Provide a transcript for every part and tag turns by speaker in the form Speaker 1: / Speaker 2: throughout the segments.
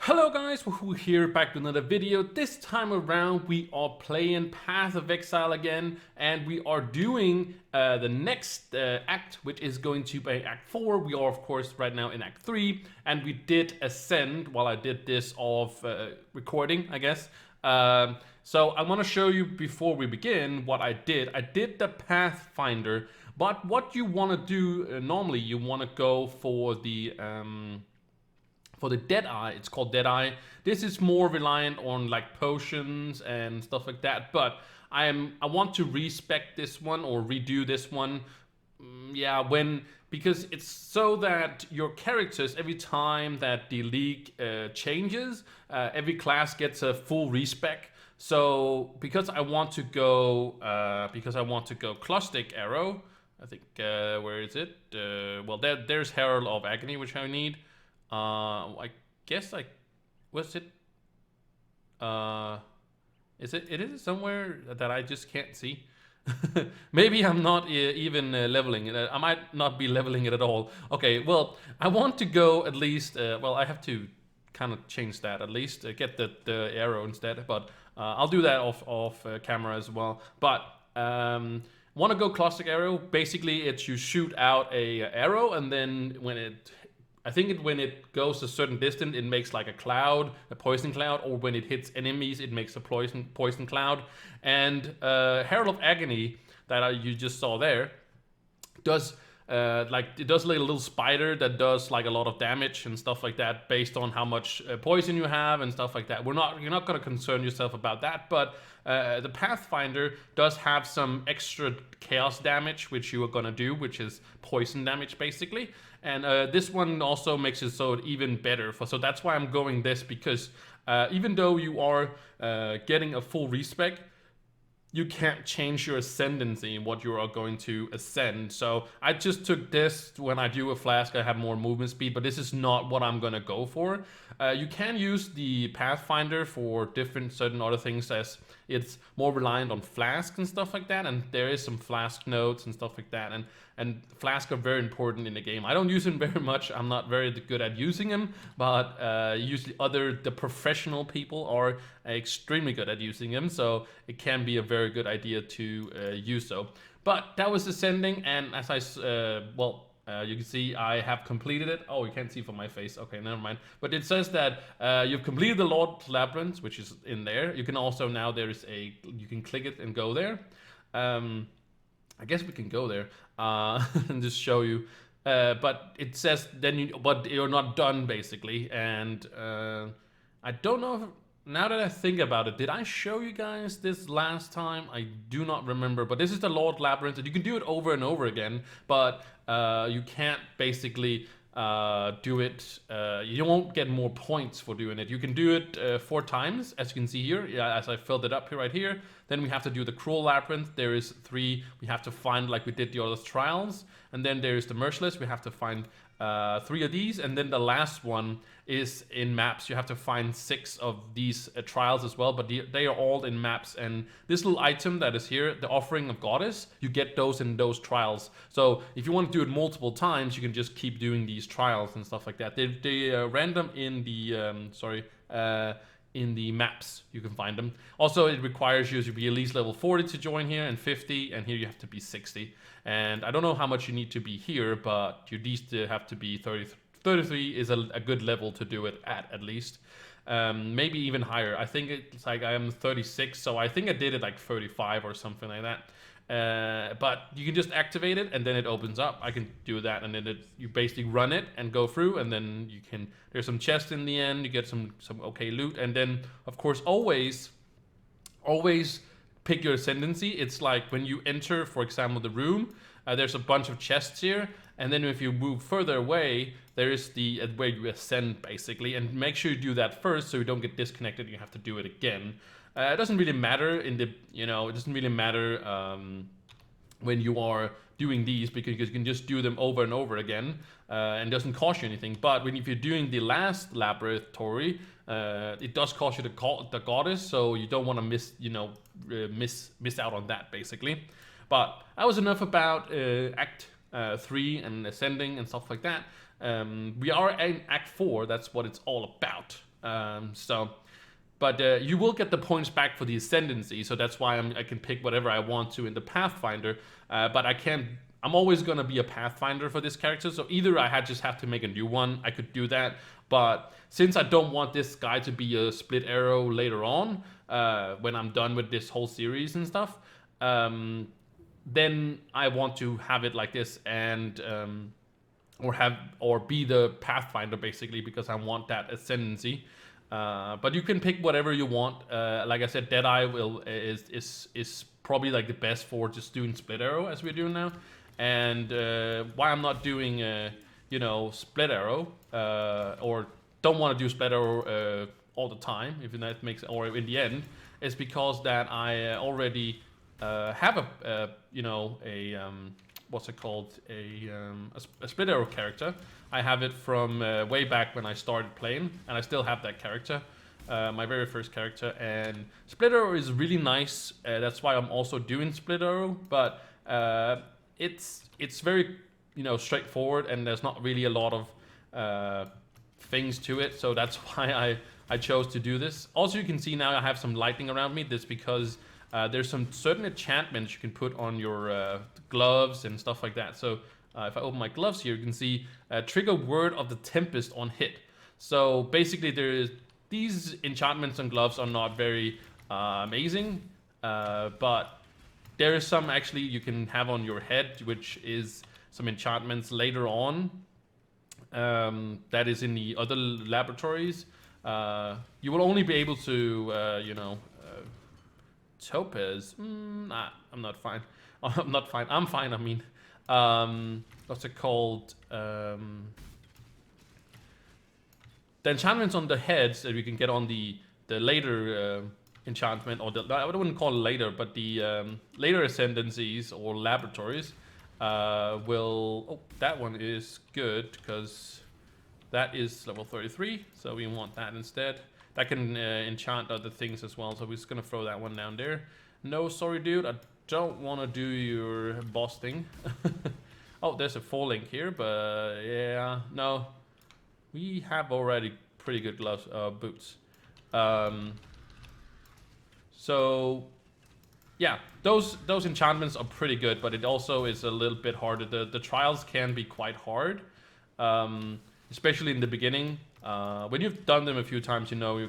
Speaker 1: Hello guys, Wahoo here, back with another video. This time around we are playing Path of Exile again, and we are doing the next act, which is going to be Act 4. We are of course right now in Act 3, and we did ascend while I did this off recording, I guess. So I want to show you before we begin what I did. I did the Pathfinder, but what you want to do normally, you want to go for the Deadeye. It's called Deadeye. This is more reliant on like potions and stuff like that, but I want to respec this one or redo this one. Yeah, because it's so that your characters, every time that the league changes, every class gets a full respec. So because I want to go claw stick arrow, I think where is it? Well, there's Herald of Agony, which I need. I guess was it? Is it? It is somewhere that I just can't see. Maybe I'm not even leveling it. I might not be leveling it at all. Okay, well, I want to go at least. Well, I have to kind of change that at least. Get the arrow instead, but I'll do that off camera as well. But want to go classic arrow. Basically, it's you shoot out a arrow, and then when it goes a certain distance, it makes like a cloud, a poison cloud, or when it hits enemies, it makes a poison cloud. And Herald of Agony that you just saw there does it does like a little spider that does like a lot of damage and stuff like that based on how much poison you have and stuff like that. You're not going to concern yourself about that, but the Pathfinder does have some extra chaos damage which you are going to do, which is poison damage basically. And this one also makes it so even better. So that's why I'm going this, because even though you are getting a full respec, you can't change your ascendancy in what you are going to ascend. So I just took this. When I do a flask, I have more movement speed, but this is not what I'm gonna go for. You can use the Pathfinder for certain other things, as it's more reliant on flask and stuff like that, and there is some flask nodes and stuff like that, and flask are very important in the game. I don't use them very much. I'm not very good at using them, but usually the professional people are extremely good at using them, so it can be a very good idea to use so. But that was ascending, and as you can see I have completed it. Oh, you can't see from my face. Okay, never mind. But it says that you've completed the Lord's Labyrinth, which is in there. You can also now you can click it and go there. I guess we can go there and just show you. But it says but you're not done basically. And I don't know if, now that I think about it, did I show you guys this last time? I do not remember, but this is the Lord Labyrinth, and you can do it over and over again, but you can't basically do it. You won't get more points for doing it. You can do it 4 times, as you can see here. Yeah, as I filled it up here, right here. Then we have to do the Cruel Labyrinth. There is 3 we have to find, like we did the other trials. And then there is the Merciless. We have to find 3 of these, and then the last one is in maps. You have to find 6 of these trials as well, but they are all in maps. And this little item that is here, the Offering of Goddess, you get those in those trials. So if you want to do it multiple times, you can just keep doing these trials and stuff like that. They are random in the in the maps. You can find them. Also, it requires you to be at least level 40 to join here, and 50, and here you have to be 60. And I don't know how much you need to be here, but you at least have to be 30. 33 is a good level to do it at least. Maybe even higher. I think it's like I am 36, so I think I did it like 35 or something like that. But you can just activate it, and then it opens up. I can do that, and then you basically run it and go through, and then there's some chests in the end. You get some okay loot, and then of course always pick your ascendancy. It's like when you enter, for example, the room, there's a bunch of chests here, and then if you move further away, there is the where you ascend basically, and make sure you do that first so you don't get disconnected. You have to do it again. It doesn't really matter it doesn't really matter when you are doing these, because you can just do them over and over again, and it doesn't cost you anything. But if you're doing the last laboratory, it does cost you the goddess, so you don't want to miss out on that basically. But that was enough about Act 3 and ascending and stuff like that. We are in Act 4. That's what it's all about. But you will get the points back for the ascendancy, so that's why I can pick whatever I want to in the Pathfinder. But I can't. I'm always gonna be a Pathfinder for this character, so either just have to make a new one. I could do that, but since I don't want this guy to be a split arrow later on, when I'm done with this whole series and stuff, then I want to have it like this and. Or be the Pathfinder basically because I want that ascendancy. But you can pick whatever you want. Like I said, Deadeye is probably like the best for just doing split arrow as we're doing now. And why I'm not doing split arrow or don't want to do split arrow all the time, if that makes or in the end, is because that I already have a what's it called, a split arrow character. I have it from way back when I started playing, and I still have that character, my very first character. And split arrow is really nice. That's why I'm also doing split arrow. But it's very straightforward, and there's not really a lot of things to it. So that's why I chose to do this. Also, you can see now I have some lighting around me. That's because there's some certain enchantments you can put on your gloves and stuff like that. So if I open my gloves here, you can see trigger Word of the Tempest on hit. So basically, these enchantments on gloves are not very amazing, but there is some actually you can have on your head, which is some enchantments later on. That is in the other laboratories. You will only be able to, Topaz. Nah, I'm not fine. I'm not fine. I'm fine. I mean, what's it called? The enchantments on the heads that we can get on the later enchantment, or I wouldn't call it later, but the later ascendancies or laboratories will. Oh, that one is good because that is level 33, so we want that instead. That can enchant other things as well, so we're just gonna throw that one down there. No, sorry dude, I don't want to do your boss thing. Oh, there's a 4 link here, but yeah, no. We have already pretty good gloves, boots. So yeah, those enchantments are pretty good, but it also is a little bit harder. The trials can be quite hard, especially in the beginning. When you've done them a few times, you know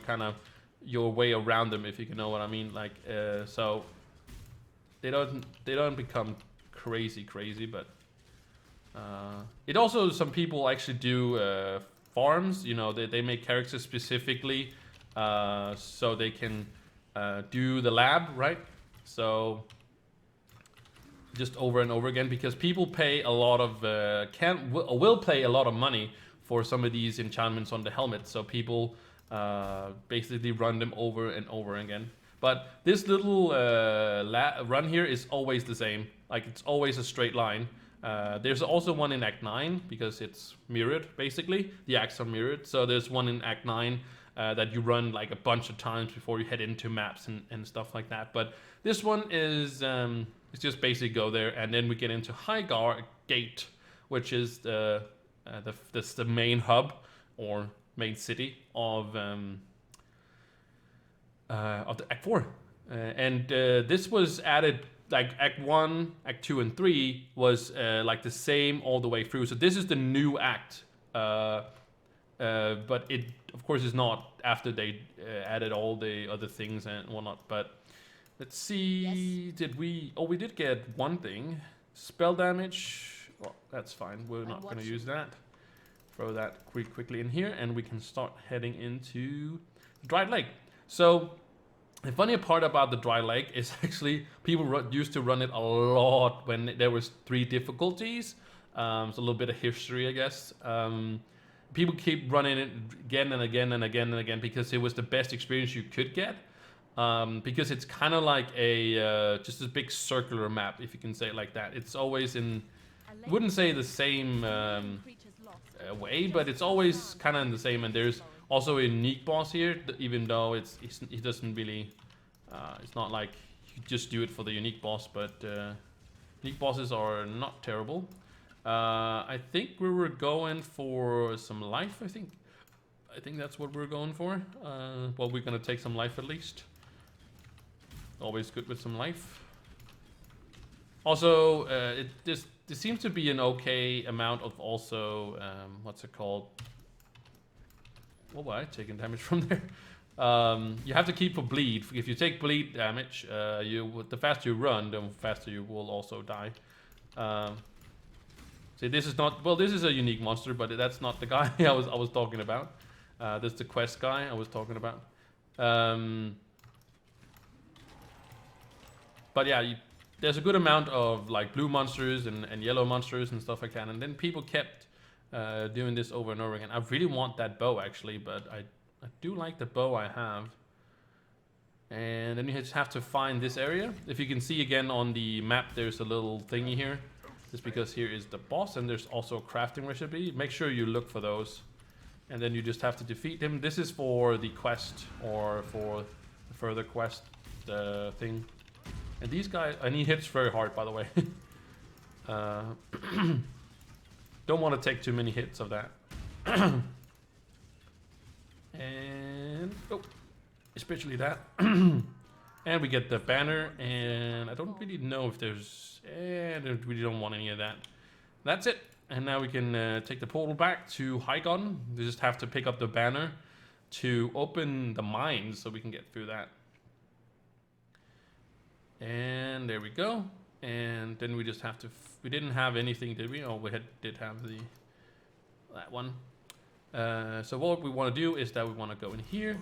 Speaker 1: your way around them, if you can know what I mean. Like so they don't become crazy, but it also, some people actually do farms. They make characters specifically so they can do the lab, right? So just over and over again, because people pay a lot of will pay a lot of money for some of these enchantments on the helmet. So people basically run them over and over again. But this little run here is always the same. Like, it's always a straight line. There's also one in Act 9 because it's mirrored, basically. The acts are mirrored. So there's one in Act 9 that you run like a bunch of times before you head into maps and stuff like that. But this one is it's just basically go there, and then we get into Highgar Gate, which is the main hub or main city of the Act 4. And this was added, like Act 1, Act 2, and 3 was like the same all the way through. So this is the new act. But it, of course, is not after they added all the other things and whatnot. But let's see, yes. We did get one thing. Spell damage. Well, that's fine. We're not going to use that. Throw that quickly in here, and we can start heading into Dried Lake. So the funny part about the Dry Lake is actually people used to run it a lot when there was 3 difficulties. It's a little bit of history, I guess. People keep running it again and again and again and again because it was the best experience you could get. Because it's kind of like just a big circular map, if you can say it like that. It's always in, I wouldn't say the same way, but it's always kind of in the same. And there's also a unique boss here, even though he doesn't really, it's not like you just do it for the unique boss, but unique bosses are not terrible. I think we were going for some life, I think. I think that's what we're going for. Well, we're gonna take some life at least. Always good with some life. Also, this seems to be an okay amount of also, what's it called? What was I taking damage from there? You have to keep for bleed. If you take bleed damage, the faster you run, the faster you will also die. See, this is not, well, this is a unique monster, but that's not the guy I was talking about. That's the quest guy I was talking about. But yeah, there's a good amount of like blue monsters and yellow monsters and stuff like that. And then people kept doing this over and over again. I really want that bow actually, but I do like the bow I have. And then you just have to find this area. If you can see again on the map, there's a little thingy here. Just because here is the boss and there's also a crafting recipe. Make sure you look for those. And then you just have to defeat him. This is for the quest or for the further quest thing. And these guys, and he hits very hard, by the way. Don't want to take too many hits of that. And oh, especially that. And we get the banner, and I don't really know if there's, we don't want any of that. That's it. And now we can take the portal back to Hygon. We just have to pick up the banner to open the mines so we can get through that. And there we go. And then we just have to, we didn't have anything, did we? Oh, we did have that one. So what we want to do is that we want to go in here.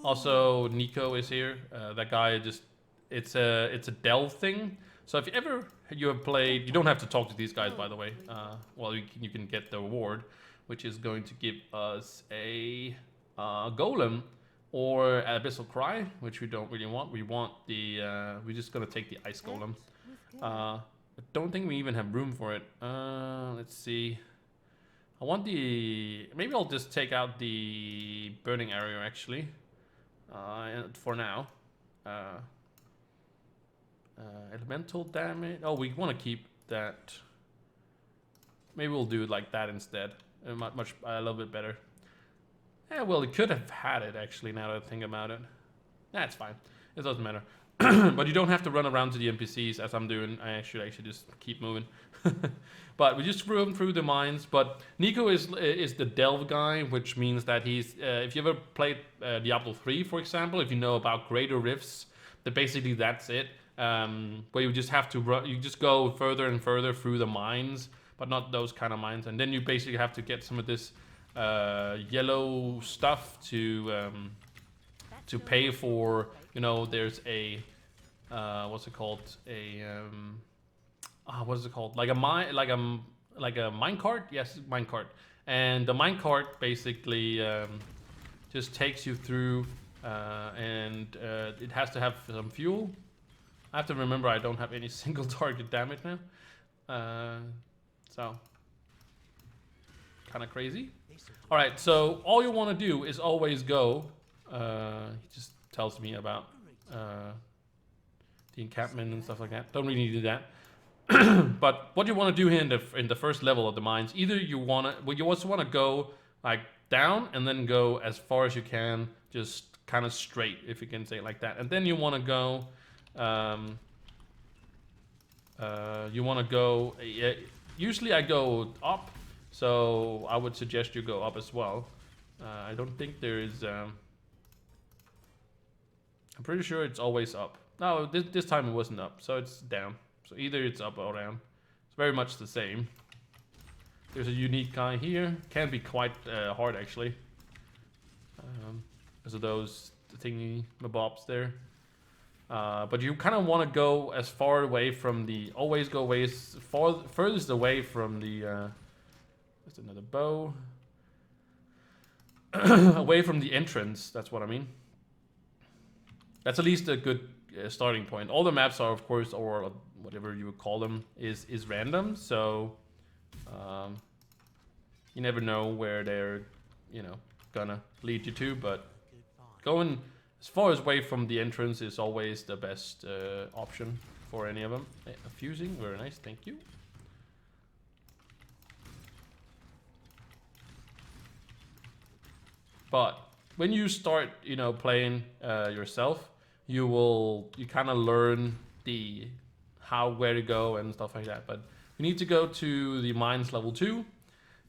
Speaker 1: Also, Nico is here. That guy just, it's a delve thing. So if you have played, you don't have to talk to these guys, by the way. Well, you can get the reward, which is going to give us a golem or Abyssal Cry, which we don't really want. We want the, we're just gonna take the ice golem. I don't think we even have room for it. Let's see. I want the, maybe I'll just take out the burning area actually, for now. Elemental damage. Oh, we want to keep that. Maybe we'll do it like that instead. A little bit better. Yeah, well, it could have had it actually. Now that I think about it, that's fine. It doesn't matter. But you don't have to run around to the NPCs as I'm doing. I should actually just keep moving. But we just threw him through the mines. But Nico is the delve guy, which means that he's. If you ever played Diablo 3, for example, if you know about greater rifts, that basically that's it. Where you just have to run, you just go further and further through the mines, but not those kind of mines. And then you basically have to get some of this yellow stuff to pay for. You know, there's a what's it called? What is it called? Like a minecart? Yes, minecart. And the minecart basically just takes you through, and it has to have some fuel. I have to remember I don't have any single target damage now. So, kind of crazy. Alright, so all you want to do is always go. He just tells me about the encampment and stuff like that. Don't really do that. But what you want to do here in the first level of the mines, either you also want to go like down and then go as far as you can, just kind of straight, if you can say it like that. And then you want to go. Usually I go up, so I would suggest you go up as well. I don't think there is. I'm pretty sure it's always up. No, this time it wasn't up, so it's down. So either it's up or down. It's very much the same. There's a unique guy here. Can be quite hard actually. Because of those thingy mabobs there. But you kind of want to go as far away from the, always go furthest away from the, there's another bow. Away from the entrance, that's what I mean. That's at least a good starting point. All the maps are, of course, or whatever you would call them, is random. So, you never know where they're, gonna lead you to, but going as far as away from the entrance is always the best option for any of them. Fusing, very nice, thank you. But when you start, you know, playing yourself, you kind of learn the where to go and stuff like that. But you need to go to the mines level 2.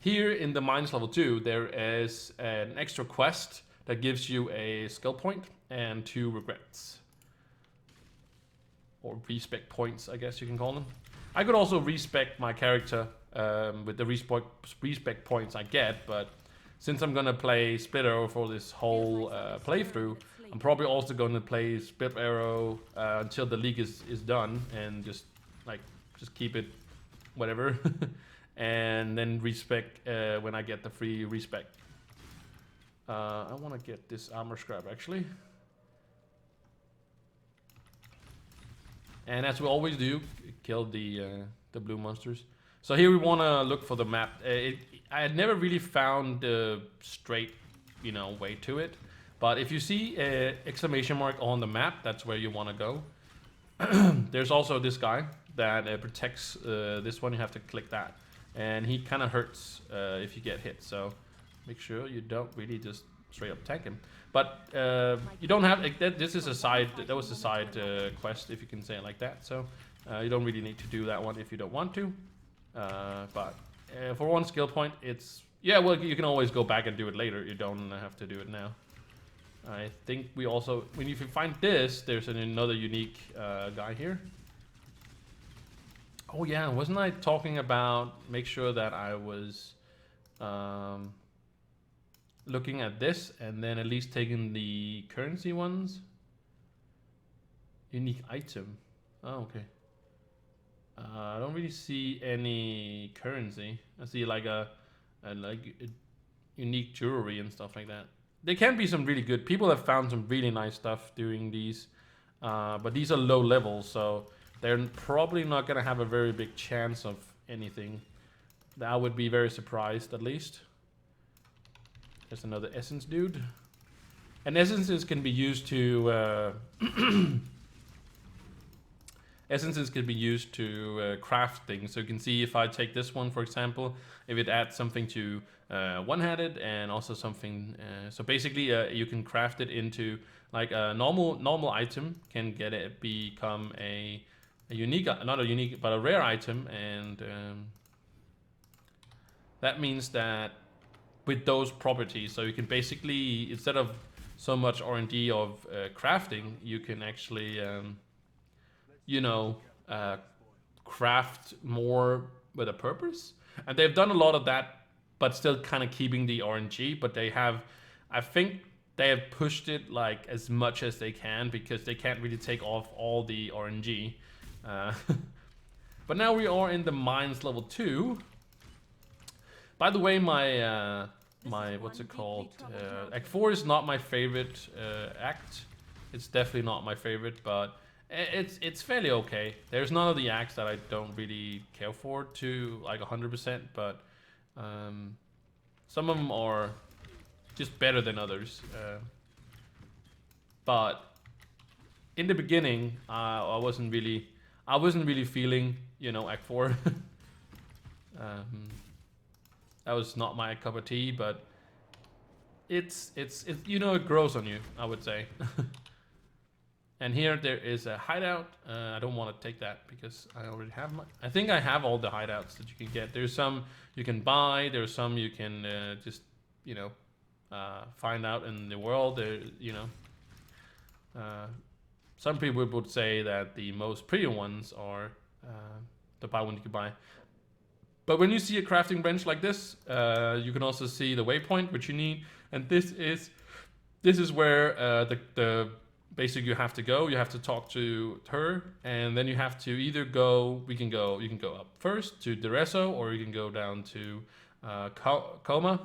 Speaker 1: Here in the mines level 2, there is an extra quest that gives you a skill point and 2 regrets. Or respec points, I guess you can call them. I could also respec my character with the respec points I get, but since I'm gonna play Split Arrow for this whole playthrough, I'm probably also gonna play Split Arrow until the league is done, and just keep it whatever, and then respec when I get the free respec. I want to get this armor scrap actually. And as we always do, kill the blue monsters. So here we want to look for the map. I had never really found the straight, you know, way to it. But if you see an exclamation mark on the map, that's where you want to go. There's also this guy that protects this one. You have to click that, and he kind of hurts if you get hit. So make sure you don't really just straight up tank him. But you don't have this is a side. That was a side quest, if you can say it like that. So you don't really need to do that one if you don't want to. But for 1 skill point, it's well, you can always go back and do it later. You don't have to do it now. I think we also, if you find this, there's another unique guy here. Oh yeah, wasn't I talking about make sure that I was looking at this and then at least taking the currency ones? Unique item. Oh, okay. I don't really see any currency. I see like a unique jewelry and stuff like that. There can be some really good. People have found some really nice stuff doing these, but these are low levels, so they're probably not gonna have a very big chance of anything. I would be very surprised, at least. There's another essence dude, and essences can be used to essences can be used to craft things. So you can see if I take this one, for example, if it adds something to one-handed and also something. So basically, you can craft it into like a normal item can become a unique, not a unique, but a rare item, and that means that with those properties, so you can basically, instead of so much R&D of crafting, you can actually you know, craft more with a purpose. And they've done a lot of that, but still kind of keeping the RNG. But they have, I think they have pushed it like as much as they can, because they can't really take off all the RNG. But now we are in the mines level 2. By the way, my what's it called? Act 4 is not my favorite act. It's definitely not my favorite, but it's fairly okay. There's none of the acts that I don't really care for to like 100%, but some of them are just better than others. But in the beginning, I wasn't really feeling, you know, Act 4. That was not my cup of tea, but it's you know, it grows on you, I would say. And here there is a hideout. I don't want to take that because I already have I think I have all the hideouts that you can get. There's some you can buy. There's some you can just, you know, find out in the world. You know, some people would say that the most pretty ones are the buy one you can buy. But when you see a crafting bench like this, you can also see the waypoint which you need, and this is where the basically you have to go. You have to talk to her, and then you have to either go. You can go up first to Dereso, or you can go down to Coma,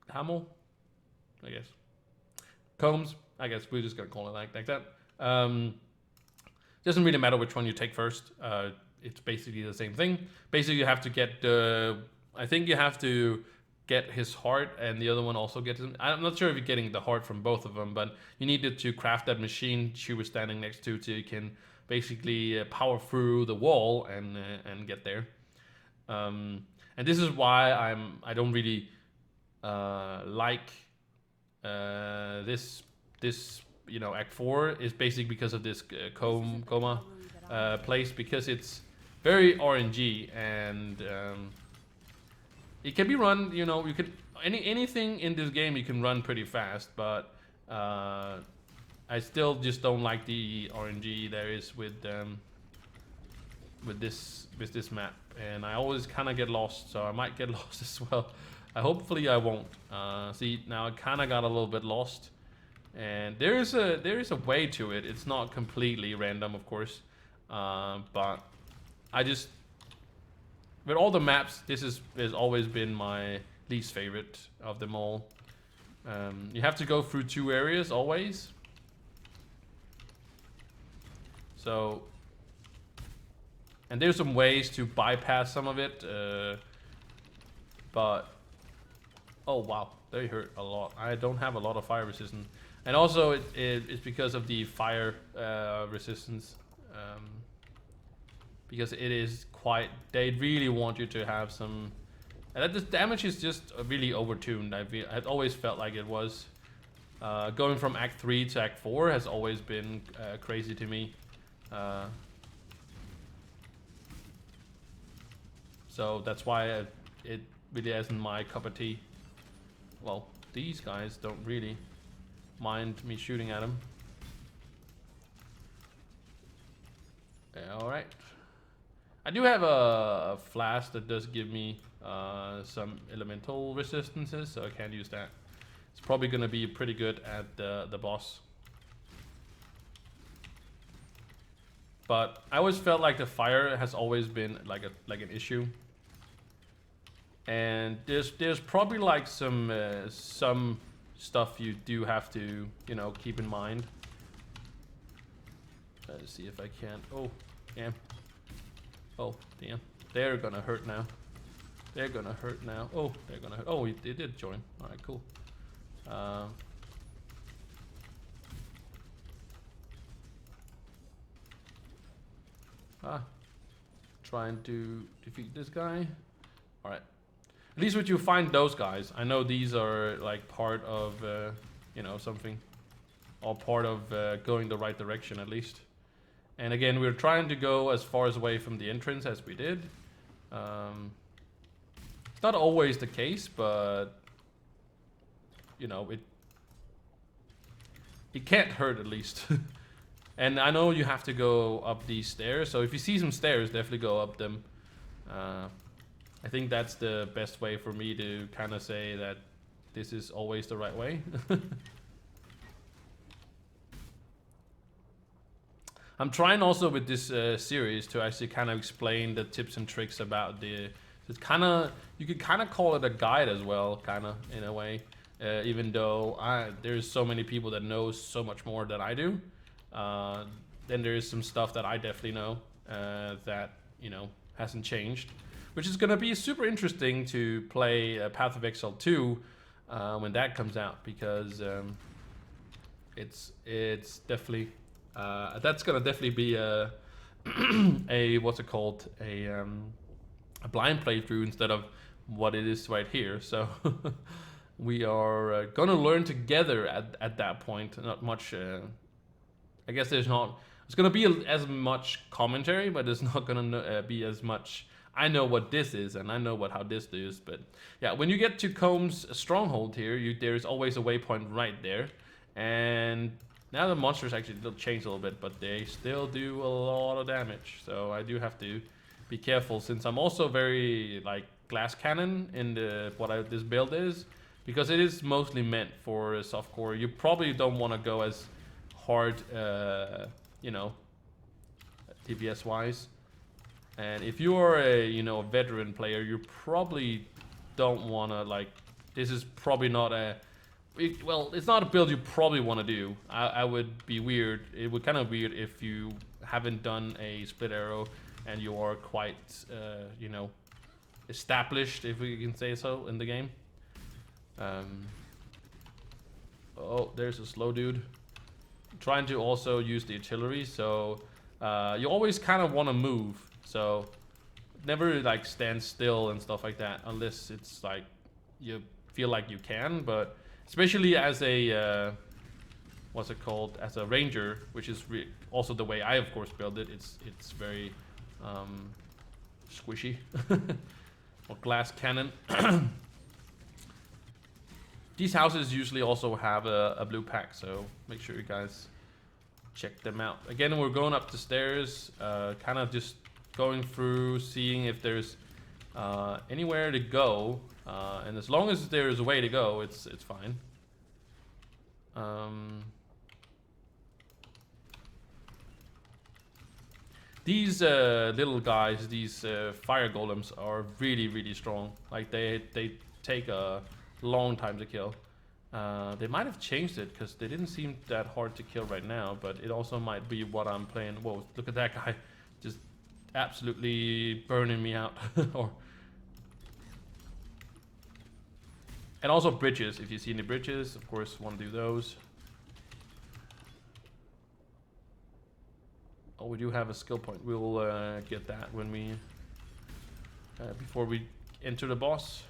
Speaker 1: Hamel, I guess. Combs, I guess we're just gonna call it like that. Doesn't really matter which one you take first. It's basically the same thing. Basically, you have to get I think you have to get his heart, and the other one also gets him. I'm not sure if you're getting the heart from both of them, but you needed to craft that machine she was standing next to, so you can basically power through the wall and get there. And this is why I don't really like this you know, Act 4 is basically because of this coma place, because it's very RNG, and it can be run, you know, you could anything in this game you can run pretty fast, but I still just don't like the RNG there is with this map, and I always kind of get lost, so I might get lost as well. Hopefully I won't. See, now I kind of got a little bit lost, and there is a way to it. It's not completely random, of course, but I just, with all the maps, this has always been my least favorite of them all. You have to go through 2 areas always, so, and there's some ways to bypass some of it, but oh wow, they hurt a lot. I don't have a lot of fire resistance, and also it's because of the fire resistance, because it is quite, they really want you to have some, and that the damage is just really overtuned. I've always felt like it was. Going from Act 3 to Act 4 has always been crazy to me. So that's why it really isn't my cup of tea. Well, these guys don't really mind me shooting at them. Alright. I do have a flask that does give me some elemental resistances, so I can use that. It's probably going to be pretty good at the boss. But I always felt like the fire has always been like an issue. And there's probably like some stuff you do have to, you know, keep in mind. Let's see if I can. Oh, damn. Oh, damn. They're gonna hurt now. They're gonna hurt now. Oh, they're gonna hurt. Oh, they did join. All right, cool. Trying to defeat this guy. All right. At least when you find those guys, I know these are like part of, you know, something, or part of going the right direction at least. And again, we're trying to go as far away from the entrance as we did. It's not always the case, but you know, it can't hurt at least. And I know you have to go up these stairs, so if you see some stairs, definitely go up them. I think that's the best way for me to kind of say that this is always the right way. I'm trying also with this series to actually kind of explain the tips and tricks about the, it's kind of, you could kind of call it a guide as well, kind of in a way, even though there's so many people that know so much more than I do. Then there is some stuff that I definitely know that, you know, hasn't changed, which is going to be super interesting to play Path of Exile 2 when that comes out, because it's definitely that's going to definitely be a what's it called, a blind playthrough instead of what it is right here. So we are going to learn together at that point. Not much. I guess there's not. It's going to be as much commentary, but there's not going to be as much. I know what this is, and I know how this is, but yeah, when you get to Comb's stronghold here, there's always a waypoint right there, and now the monsters actually did change a little bit, but they still do a lot of damage, so I do have to be careful, since I'm also very like glass cannon in this build is, because it is mostly meant for softcore. You probably don't want to go as hard, you know, TPS wise. And if you are a veteran player, you probably don't want to, like, this is probably not well, it's not a build you probably want to do. I would be weird. It would kind of weird if you haven't done a split arrow and you are quite, established, if we can say so, in the game. Oh, there's a slow dude. I'm trying to also use the artillery, so you always kind of want to move. So never like stand still and stuff like that, unless it's like you feel like you can, but especially as a what's it called, as a ranger, which is also the way I of course build it. It's very squishy. Or glass cannon. These houses usually also have a blue pack, so make sure you guys check them out. Again, we're going up the stairs, kind of just going through, seeing if there's anywhere to go, and as long as there's a way to go, it's fine. These little guys, these fire golems, are really strong. Like they take a long time to kill. They might have changed it because they didn't seem that hard to kill right now, but it also might be what I'm playing. Whoa, look at that guy, just absolutely burning me out. And also bridges. If you see any bridges, of course, want to do those. Oh, we do have a skill point. We'll get that when we before we enter the boss.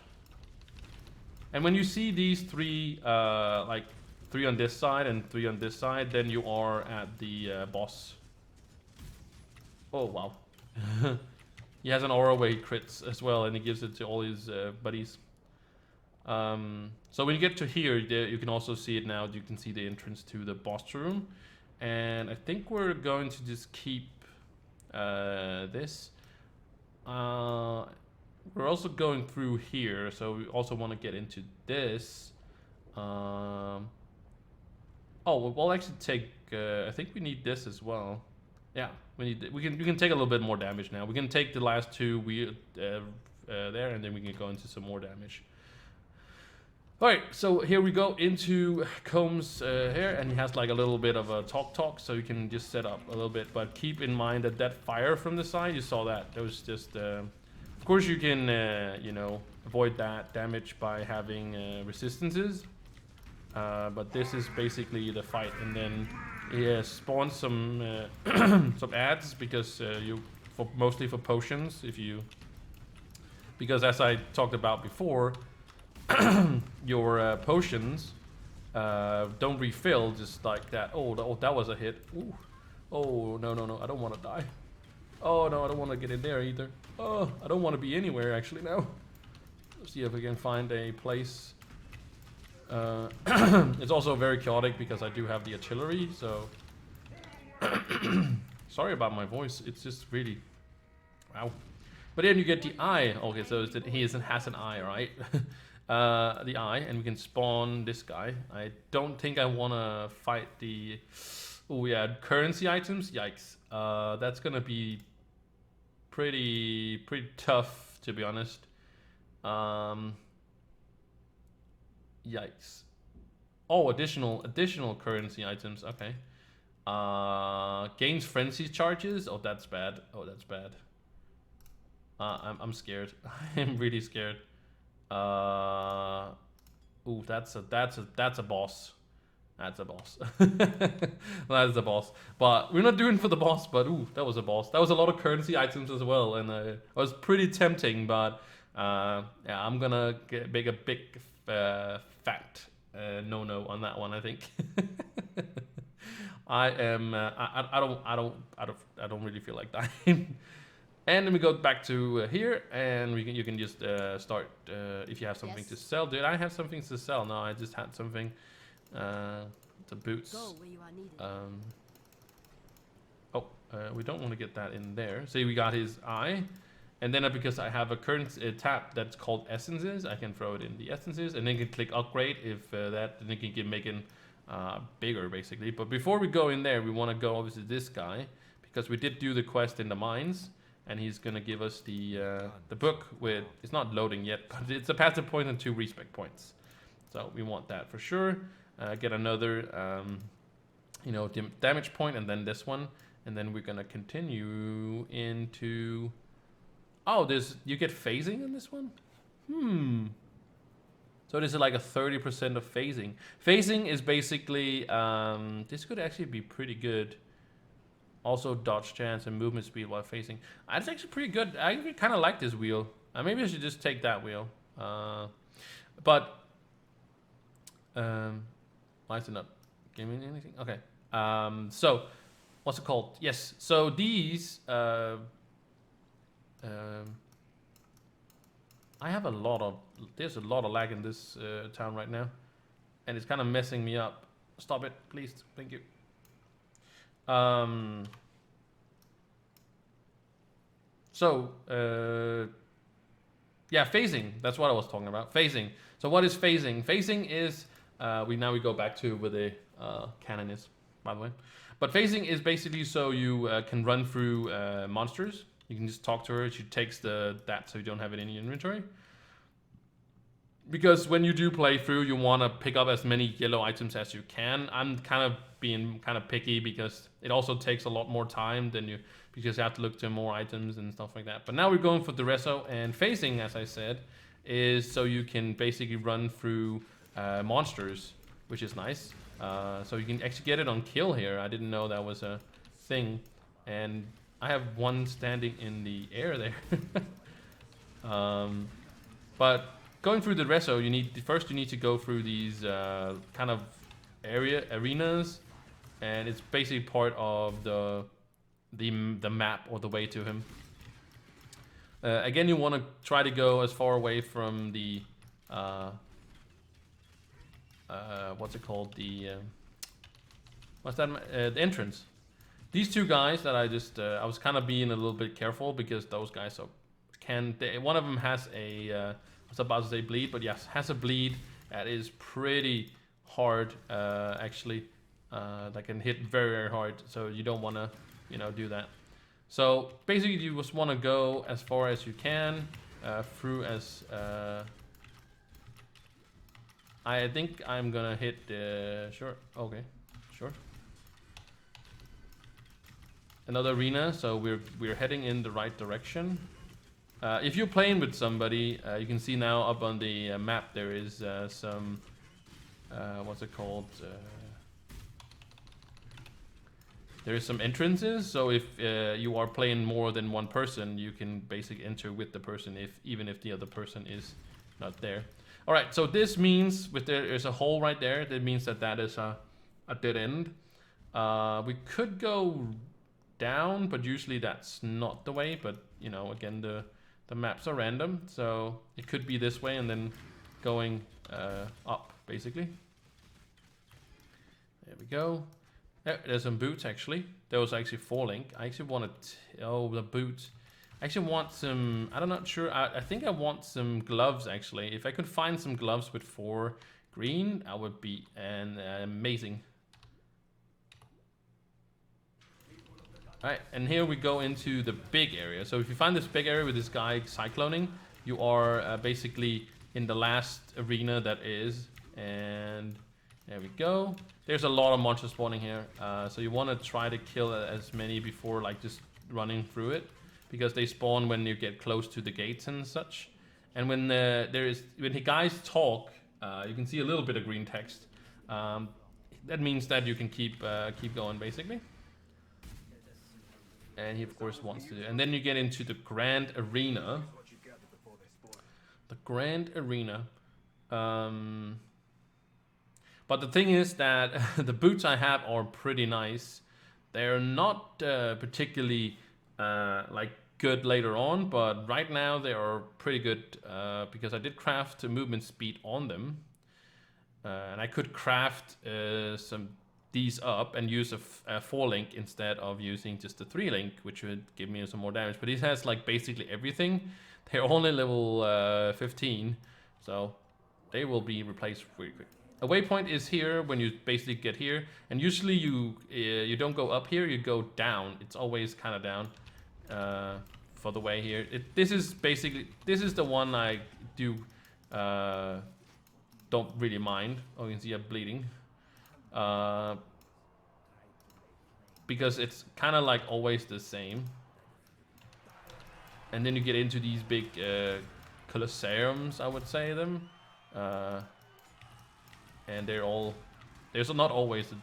Speaker 1: And when you see these three, like 3 on this side and 3 on this side, then you are at the boss. Oh wow! He has an aura where he crits as well, and he gives it to all his buddies. So when you get to here, you can also see it now. You can see the entrance to the boss room. And I think we're going to just keep this. We're also going through here, so we also want to get into this. Oh, we'll actually take. I think we need this as well. Yeah, we can take a little bit more damage now. We can take the last 2 there, and then we can go into some more damage. Alright, so here we go into Combs here, and he has like a little bit of a talk, so you can just set up a little bit, but keep in mind that fire from the side, you saw that was just, of course you can, you know, avoid that damage by having resistances, but this is basically the fight, and then he spawns some some ads, because mostly for potions, because as I talked about before, your potions don't refill just like that. Oh, that was a hit. Ooh. Oh, no, I don't want to die. Oh, no, I don't want to get in there either. Oh, I don't want to be anywhere actually now. Let's see if we can find a place. It's also very chaotic because I do have the artillery, so... Sorry about my voice, it's just really... Wow. But then you get the eye. Okay, so he has an eye, right? The eye, and we can spawn this guy. I don't think I want to fight the... Oh yeah, currency items. Yikes. That's gonna be pretty tough, to be honest. Yikes. Oh, additional currency items. Okay. Gains frenzy charges. Oh, that's bad. Oh, that's bad. I'm scared. I'm really scared. Ooh, that's a boss. That's a boss. That's a boss. But we're not doing for the boss, but ooh, that was a boss. That was a lot of currency items as well, and it was pretty tempting, but yeah, I'm gonna make a big fat no on that one, I think. I don't really feel like dying. And then we go back to here, and you can just start if you have something to sell. Did I have something to sell? No, I just had something. The boots. We don't want to get that in there. See, we got his eye, and then because I have a current tab that's called essences, I can throw it in the essences, and then you can click upgrade if then you can make it bigger basically. But before we go in there, we want to go obviously this guy, because we did do the quest in the mines. And he's gonna give us the book with, it's not loading yet, but it's a passive point and 2 respec points. So we want that for sure. Get another, you know, damage point, and then this one, and then we're gonna continue into. Oh, you get phasing in this one. So this is like a 30% of phasing. Phasing is basically this could actually be pretty good. Also dodge chance and movement speed while facing. That's actually pretty good. I kind of like this wheel. Maybe I should just take that wheel. But Why is it not giving me anything? Okay. So, what's it called? Yes. So these. I have a lot of. There's a lot of lag in this town right now, and it's kind of messing me up. Stop it, please. Thank you. Yeah, phasing. That's what I was talking about. Phasing. So what is phasing? Phasing is we go back to where the cannon is, by the way. But phasing is basically so you can run through monsters. You can just talk to her. She takes that so you don't have it in your inventory. Because when you do play through, you want to pick up as many yellow items as you can. I'm kind of being kind of picky because it also takes a lot more time than you, because you have to look to more items and stuff like that. But now we're going for the reso, and phasing, as I said, is so you can basically run through monsters, which is nice. So you can actually get it on kill here. I didn't know that was a thing. And I have one standing in the air there. But going through the reso, you need to go through these kind of arenas, and it's basically part of the map or the way to him. Again, you want to try to go as far away from the what's it called, the the entrance. These two guys that I just I was kind of being a little bit careful because those guys one of them has a I was about to say bleed, but yes, has a bleed that is pretty hard actually. That can hit very, very hard, so you don't want to do that. So basically you just want to go as far as you can through as I think I'm gonna hit sure, okay, sure, another arena. So we're heading in the right direction. If you're playing with somebody, you can see now up on the map there is some what's it called, there is some entrances. So if you are playing more than one person, you can basically enter with the person even if the other person is not there. All right, so this means there's a hole right there. That means that is a dead end. We could go down, but usually that's not the way. But again, the maps are random, so it could be this way and then going up basically. There we go. There's some boots actually. There was actually 4 link. I actually wanted the boots. I actually want some, I'm not sure, I think I want some gloves actually. If I could find some gloves with 4 green, that would be amazing. Alright, and here we go into the big area. So if you find this big area with this guy cycloning, you are basically in the last arena that is. And there we go. There's a lot of monsters spawning here. So you want to try to kill as many before like just running through it, because they spawn when you get close to the gates and such. And when when the guys talk, you can see a little bit of green text. That means that you can keep going basically. And he of course wants to. And then you get into the grand arena. The grand arena. But the thing is that the boots I have are pretty nice. They're not particularly like good later on, but right now they are pretty good because I did craft a movement speed on them, and I could craft these up and use a 4 link instead of using just a 3 link, which would give me some more damage. But it has like basically everything. They're only level 15, so they will be replaced pretty quick. A waypoint is here when you basically get here, and usually you don't go up here, you go down. It's always kind of down for the way here. This is the one I do don't really mind. Oh, you can see I'm bleeding. Because it's kind of like always the same. And then you get into these big colosseums, I would say them. And there's not always a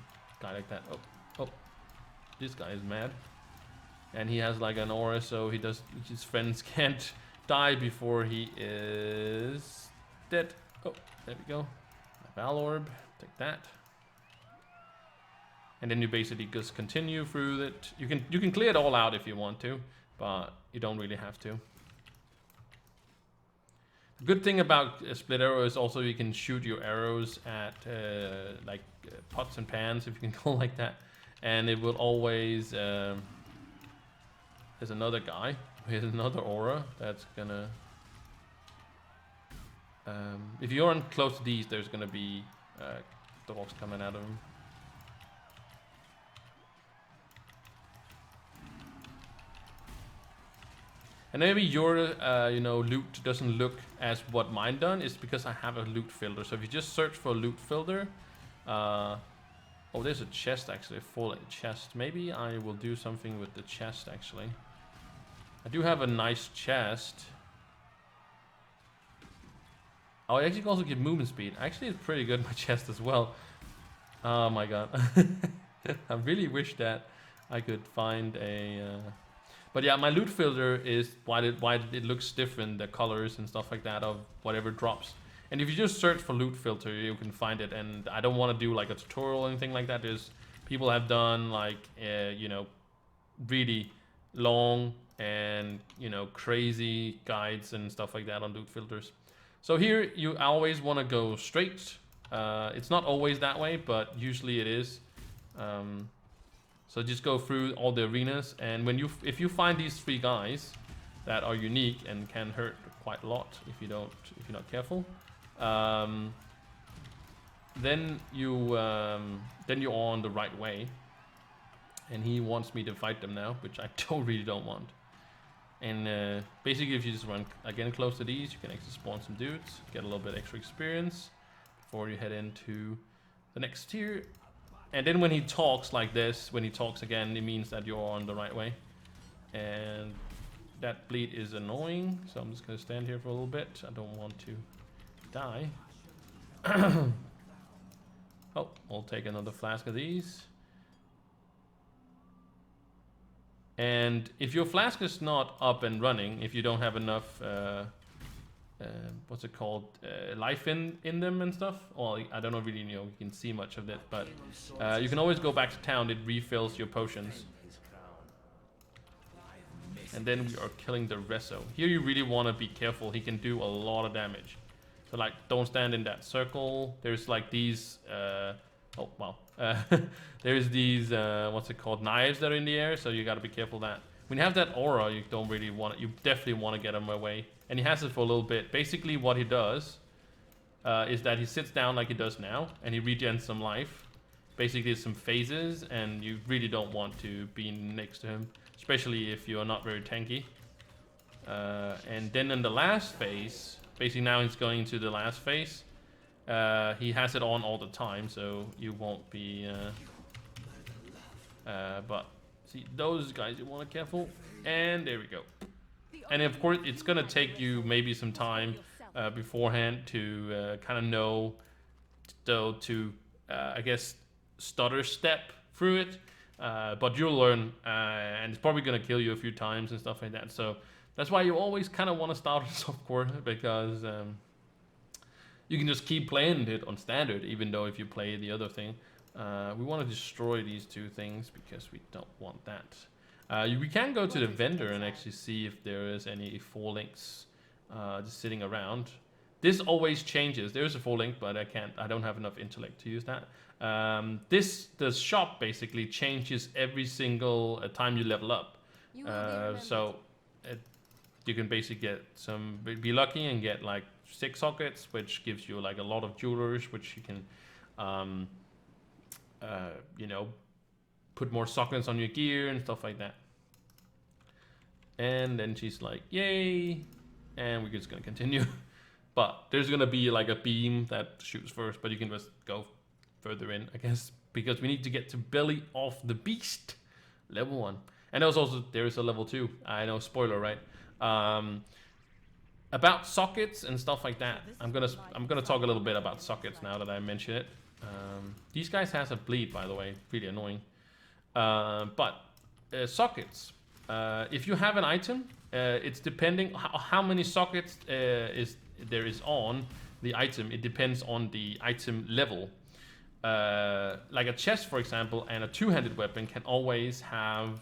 Speaker 1: guy like that. Oh, this guy is mad. And he has like an aura, so his friends can't die before he is dead. Oh, there we go. I Val Orb, take that. And then you basically just continue through it. You can clear it all out if you want to, but you don't really have to. The good thing about a split arrow is also you can shoot your arrows at like pots and pans, if you can call it like that, and it will always. There's another guy. Here's another aura that's gonna. If you're on close to these, there's gonna be dogs coming out of them. And maybe your loot doesn't look as what mine done. It's because I have a loot filter. So if you just search for a loot filter, oh, there's a chest actually, a falling chest. Maybe I will do something with the chest actually. I do have a nice chest. Oh, I actually can also give movement speed. Actually, it's pretty good, my chest as well. Oh my god. I really wish that I could find a... But yeah, my loot filter is why it looks different, the colors and stuff like that of whatever drops. And if you just search for loot filter, you can find it. And I don't want to do like a tutorial or anything like that. There's people have done like, really long and, crazy guides and stuff like that on loot filters. So here you always want to go straight. It's not always that way, but usually it is. So just go through all the arenas, and if you find these 3 guys that are unique and can hurt quite a lot if you're not careful, then you're on the right way. And he wants me to fight them now, which I really don't want. And basically, if you just run again close to these, you can actually spawn some dudes, get a little bit extra experience before you head into the next tier. And then when he talks like this, when he talks again, it means that you're on the right way. And that bleed is annoying, so I'm just gonna stand here for a little bit. I don't want to die. Oh, I'll take another flask of these. And if your flask is not up and running, if you don't have enough what's it called, life in them and stuff, well, I don't know really, you can see much of it, but you can always go back to town. It refills your potions, and then we are killing the Reso. Here you really want to be careful. He can do a lot of damage, so like don't stand in that circle. There's like these oh wow there's these what's it called, knives that are in the air, so you got to be careful that when you have that aura, you don't really want it. You definitely want to get him away. And he has it for a little bit. Basically what he does is that he sits down like he does now, and he regens some life. Basically some phases, and you really don't want to be next to him, especially if you are not very tanky. And then in the last phase, basically now he's going to the last phase. He has it on all the time, so you won't be... but see, those guys you want to be careful. And there we go. And of course, it's gonna take you maybe some time beforehand to kind of know, I guess, stutter step through it. But you'll learn, and it's probably gonna kill you a few times and stuff like that. So that's why you always kind of want to start with softcore, because you can just keep playing it on standard, even though if you play the other thing. We want to destroy these 2 things because we don't want that. We can go to the vendor and actually see if there is any 4 links just sitting around. This always changes. There is a 4 link, but I don't have enough intellect to use that. The shop basically changes every single time you level up. So you can basically be lucky and get like 6 sockets, which gives you like a lot of jewelers, which you can, put more sockets on your gear and stuff like that. And then she's like, yay, and we're just gonna continue. But there's gonna be like a beam that shoots first, but you can just go further in, I guess, because we need to get to Belly of the Beast, level 1. And there is a level 2. I know, spoiler, right? About sockets and stuff like that. I'm gonna talk a little bit about sockets now that I mention it. These guys has a bleed, by the way, really annoying. But sockets, if you have an item, it's depending how many sockets there is on, the item, it depends on the item level. Like a chest, for example, and a two-handed weapon can always have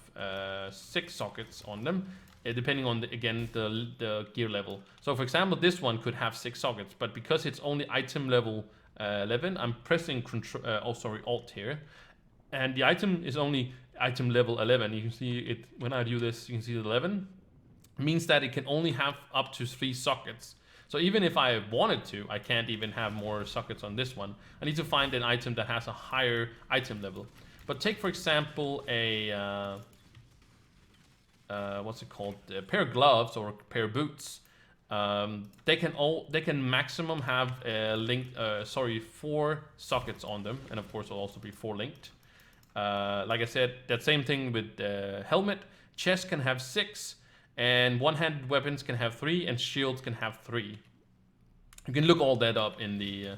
Speaker 1: 6 sockets on them, depending on the gear level. So, for example, this one could have 6 sockets, but because it's only item level 11, I'm pressing Alt here, and the item is only item level 11. You can see it when I do this. You can see the 11 means that it can only have up to 3 sockets. So even if I wanted to, I can't even have more sockets on this one. I need to find an item that has a higher item level. But take, for example, a what's it called? A pair of gloves or a pair of boots. They can maximum have 4 sockets on them, and of course it'll also be 4 linked. Like I said, that same thing with the helmet. Chest can have 6. And one-handed weapons can have 3, and shields can have 3. You can look all that up in the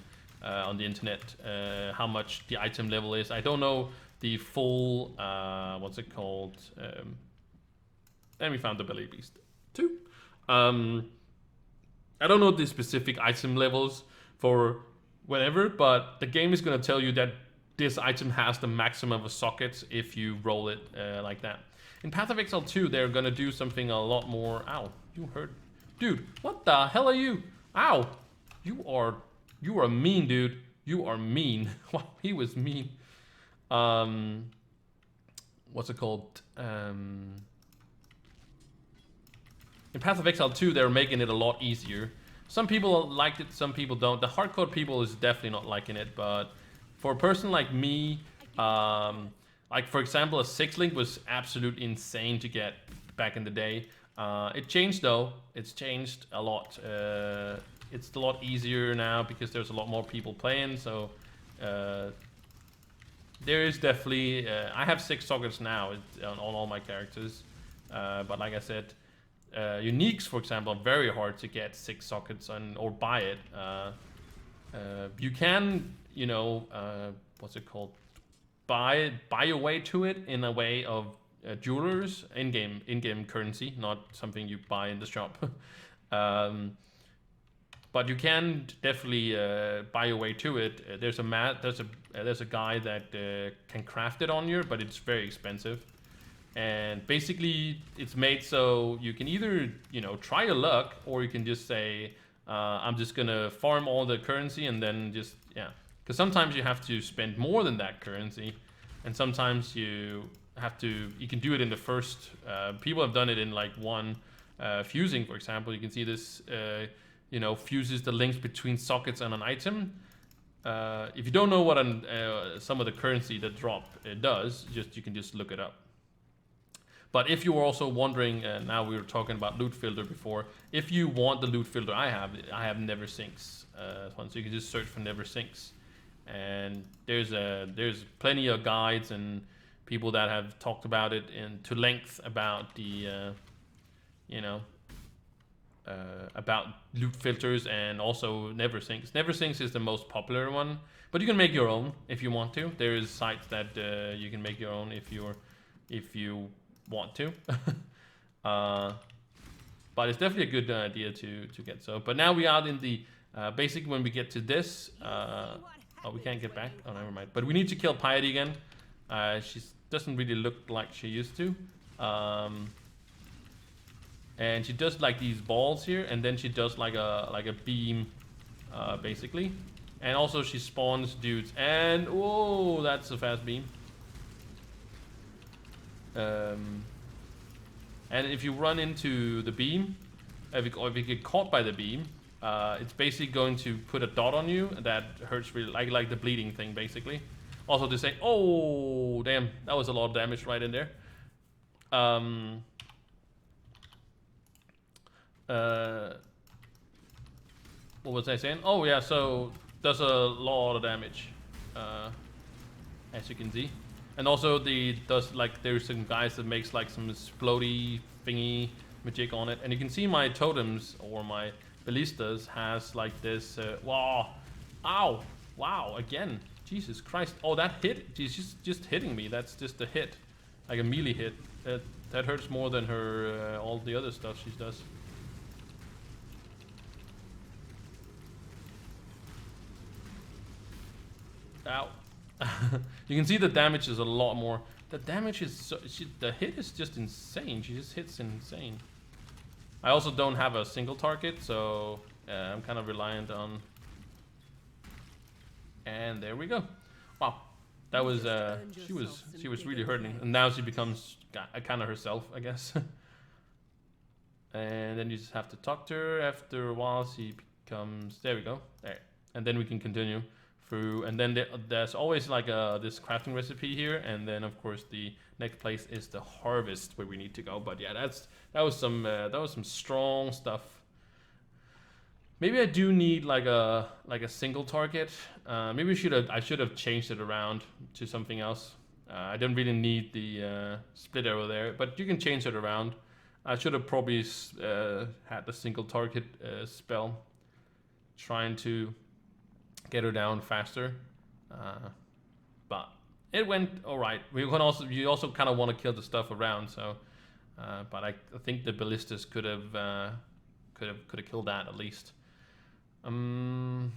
Speaker 1: on the internet, how much the item level is. I don't know the full what's it called? And we found the belly beast too. I don't know the specific item levels for whatever, but the game is gonna tell you that this item has the maximum of sockets if you roll it like that. In Path of Exile 2, they're gonna do something a lot more. Ow, you hurt. Dude, what the hell are you? Ow! You are mean, dude. You are mean. Wow, he was mean. What's it called? In Path of Exile 2, they're making it a lot easier. Some people liked it, some people don't. The hardcore people is definitely not liking it, but for a person like me, like, for example, a 6-link was absolutely insane to get back in the day. It changed, though. It's changed a lot. It's a lot easier now because there's a lot more people playing. So there is definitely... I have 6 sockets now on all my characters. But like I said, uniques, for example, are very hard to get 6 sockets on or buy it. You can, you know, what's it called? Buy your way to it in a way of jewelers, in-game currency, not something you buy in the shop. But you can definitely buy your way to it. There's a guy that can craft it on you, but it's very expensive. And basically, it's made so you can either, you know, try your luck, or you can just say, I'm just gonna farm all the currency and then just, yeah. Because sometimes you have to spend more than that currency, and sometimes you can do it in the first. People have done it in like one fusing, for example. You can see this, you know, fuses the links between sockets and an item. If you don't know what some of the currency that drop does, you can just look it up. But if you were also wondering, now we were talking about loot filter before. If you want the loot filter I have never sinks one, so you can just search for never sinks, and there's plenty of guides and people that have talked about it to length about the you know, about loot filters, and also never sinks. Never sinks is the most popular one, but you can make your own if you want to. There is sites that you can make your own if you want to. But it's definitely a good idea to get so. But now we are in the basically when we get to this, oh, we can't get back. Oh, never mind. But we need to kill Piety again. She doesn't really look like she used to. And she does like these balls here, and then she does like a beam, basically. And also she spawns dudes, and whoa, that's a fast beam. And if you run into the beam, if you get caught by the beam, it's basically going to put a dot on you that hurts really, like the bleeding thing, basically. Also to say, oh damn, that was a lot of damage right in there. What was I saying? Oh yeah, so does a lot of damage, as you can see. And also there's some guys that makes like some explodey thingy magic on it, and you can see my totems or my ballistas has like this. Wow, ow, wow, again, Jesus Christ! Oh, that hit! She's just hitting me. That's just a hit, like a melee hit. That hurts more than her all the other stuff she does. You can see the damage is a lot more. The damage is so, the hit is just insane. She just hits insane. I also don't have a single target, so I'm kind of reliant on. And there we go. Wow, that was she was really hurting, and now she becomes kind of herself, I guess. And then you just have to talk to her. After a while, she becomes. There we go. There, and then we can continue through. And then there's always like this crafting recipe here, and then of course the next place is the harvest where we need to go. But yeah, that was some strong stuff. Maybe I do need like a single target. Maybe I should have changed it around to something else. I didn't really need the split arrow there, but you can change it around. I should have probably had the single target spell, trying to get her down faster. But it went all right. You also kind of want to kill the stuff around, so. But I think the ballistas could have killed that at least. And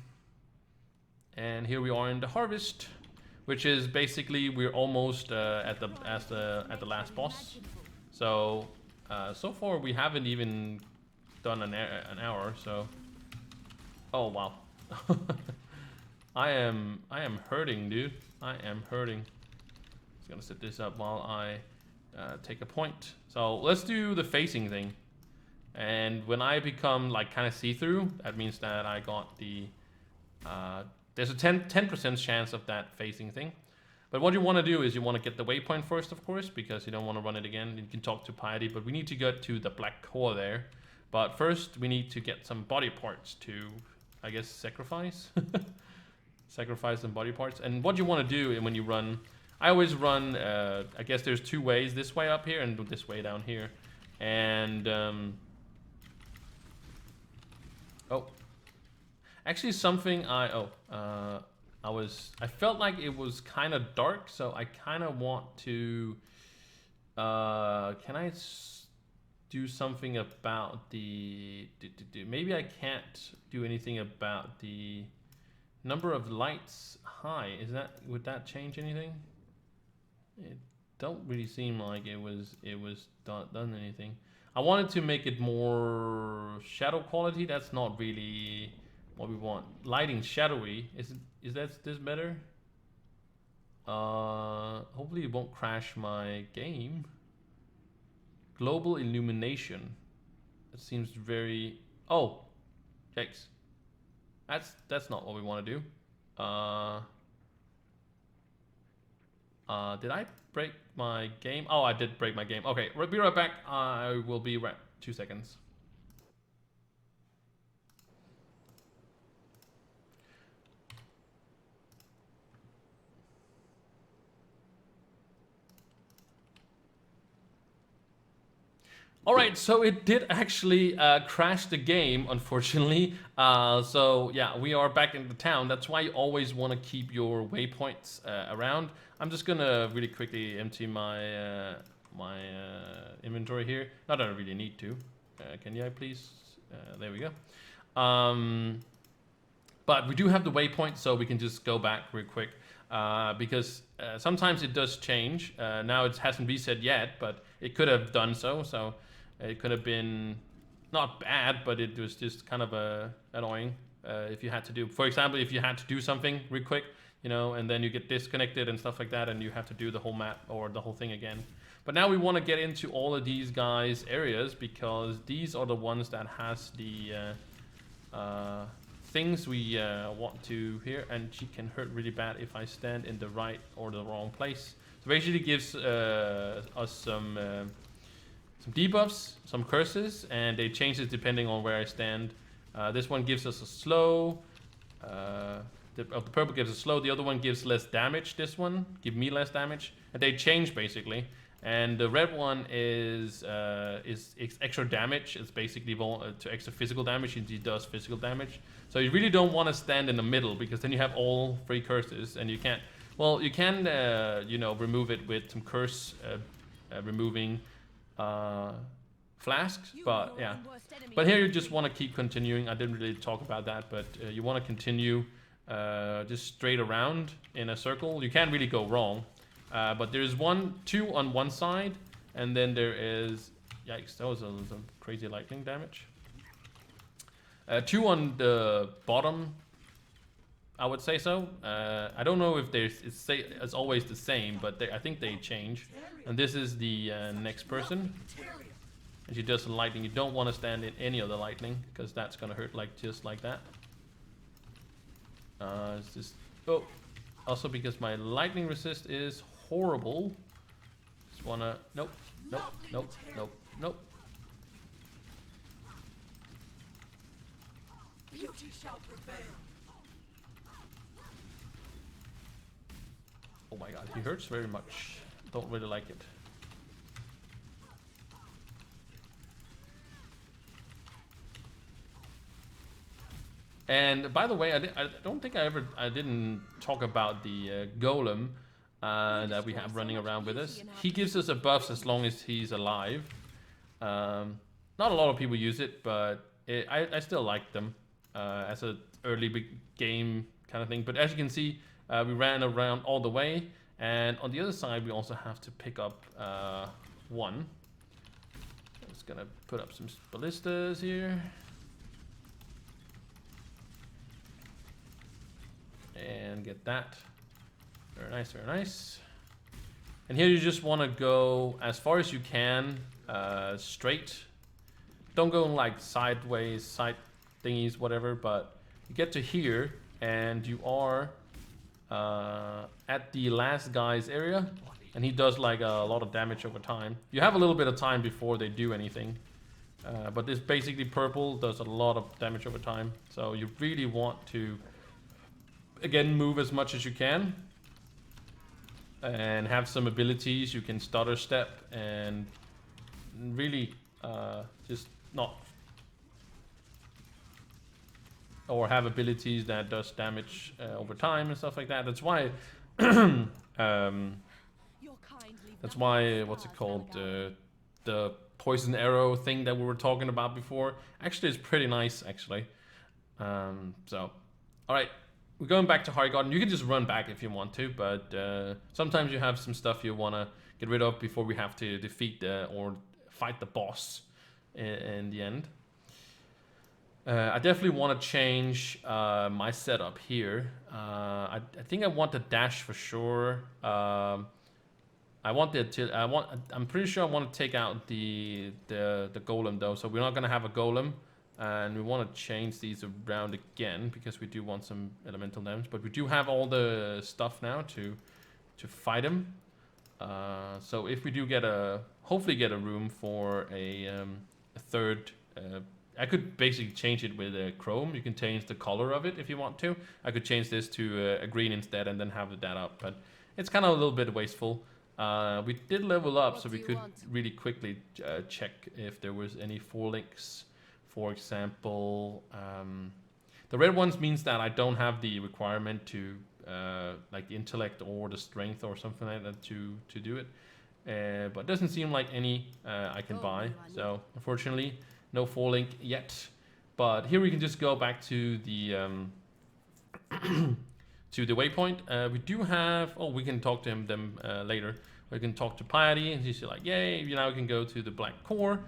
Speaker 1: here we are in the harvest, which is basically we're almost at the last boss. So so far we haven't even done an hour. So oh wow, I am hurting, dude. I am hurting. Just gonna set this up while I take a point. So let's do the facing thing. And when I become like kind of see-through, that means that I got the there's a 10% chance of that facing thing. But what you want to do is you want to get the waypoint first, of course, because you don't want to run it again. You can talk to Piety, but we need to get to the black core there. But first we need to get some body parts to, I guess, sacrifice. Sacrifice some body parts. And what you want to do when you run, I always run, I guess there's two ways, this way up here and this way down here. And oh, actually something I felt like it was kind of dark, so I kind of want to, can I do something about the, maybe I can't do anything about the number of lights high. Would that change anything? It don't really seem like it was done anything. I wanted to make it more shadow quality. That's not really what we want. Lighting shadowy. Is this better? Hopefully it won't crash my game. Global illumination. That seems very. Oh, yikes. That's not what we want to do. Did I break my game? Oh, I did break my game. Okay, we'll be right back. I will be right 2 seconds. Alright, so it did actually crash the game, unfortunately. So yeah, we are back in the town. That's why you always want to keep your waypoints around. I'm just gonna really quickly empty my my inventory here. Not that I really need to. Can you please? There we go. But we do have the waypoint, so we can just go back real quick. Because sometimes it does change. Now it hasn't reset yet, but it could have done so. So it could have been not bad, but it was just kind of annoying if you had to do. For example, if you had to do something real quick, you know, and then you get disconnected and stuff like that, and you have to do the whole map or the whole thing again. But now we want to get into all of these guys' areas, because these are the ones that has the things we want to hear, and she can hurt really bad if I stand in the right or the wrong place. So basically gives us some debuffs, some curses, and they change it depending on where I stand. This one gives us a slow. The purple gives a slow. The other one gives less damage. This one give me less damage, and they change basically. And the red one is extra damage. It's basically to extra physical damage. It does physical damage. So you really don't want to stand in the middle, because then you have all 3 curses, and you can't. Well, you can you know, remove it with some curse removing flasks, but yeah. But here you just want to keep continuing. I didn't really talk about that, but you want to continue just straight around in a circle. You can't really go wrong. But there's two on one side, and then there is, yikes, that was some crazy lightning damage. Two on the bottom, I would say so. I don't know if it's always the same, but I think they change. And this is the next person. And she does some lightning. You don't want to stand in any of the lightning, because that's gonna hurt just like that. It's just, oh, also because my lightning resist is horrible. Just wanna, nope, nope, nope, nope, nope.
Speaker 2: Beauty shall prevail.
Speaker 1: Oh my god, he hurts very much. Don't really like it. And by the way, I don't think I didn't talk about the golem that we have running around with us. He gives us a buffs as long as he's alive. Not a lot of people use it, but I still like them as a early game kind of thing. But as you can see, we ran around all the way, and on the other side we also have to pick up one. I'm just gonna put up some ballistas here. And get that. Very nice, very nice. And here you just want to go as far as you can, straight. Don't go like sideways, side thingies, whatever, but you get to here and you are at the last guy's area, and he does like a lot of damage over time. You have a little bit of time before they do anything, but this basically purple does a lot of damage over time, so you really want to again move as much as you can and have some abilities. You can stutter step and really just not, or have abilities that does damage over time and stuff like that. That's why that's why, what's it called, the poison arrow thing that we were talking about before actually is pretty nice actually. So all right, we're going back to High Garden. You can just run back if you want to, but sometimes you have some stuff you want to get rid of before we have to defeat or fight the boss in the end. I definitely want to change my setup here. I think I want the dash for sure. I'm pretty sure I want to take out the golem though, so we're not gonna have a golem. And we want to change these around again because we do want some elemental damage, but we do have all the stuff now to fight him. So if we do hopefully get a room for a third, I could basically change it with chrome. You can change the color of it if you want to. I could change this to a green instead and then have that up, but it's kind of a little bit wasteful. We did level up, so we could really quickly check if there was any 4 links. For example, the red ones means that I don't have the requirement to like the intellect or the strength or something like that to do it. But it doesn't seem like any I can buy. So unfortunately, no 4 link yet. But here we can just go back to the to the waypoint. We do have. Oh, we can talk to them later. We can talk to Piety, and she's like, "Yay! You now can go to the Black Core."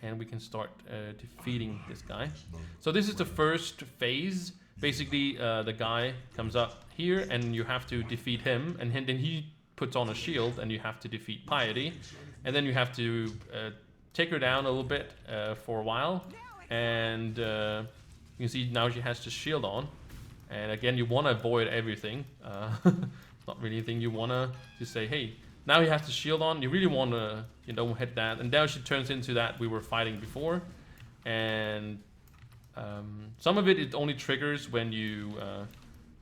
Speaker 1: And we can start defeating this guy. So this is the first phase. Basically, the guy comes up here, and you have to defeat him, and then he puts on a shield, and you have to defeat Piety, and then you have to take her down a little bit for a while, and you can see now she has the shield on, and again you want to avoid everything. Not really anything you want to just say, hey. Now he has the shield on. You really want to, hit that. And now she turns into that we were fighting before. And some of it only triggers when you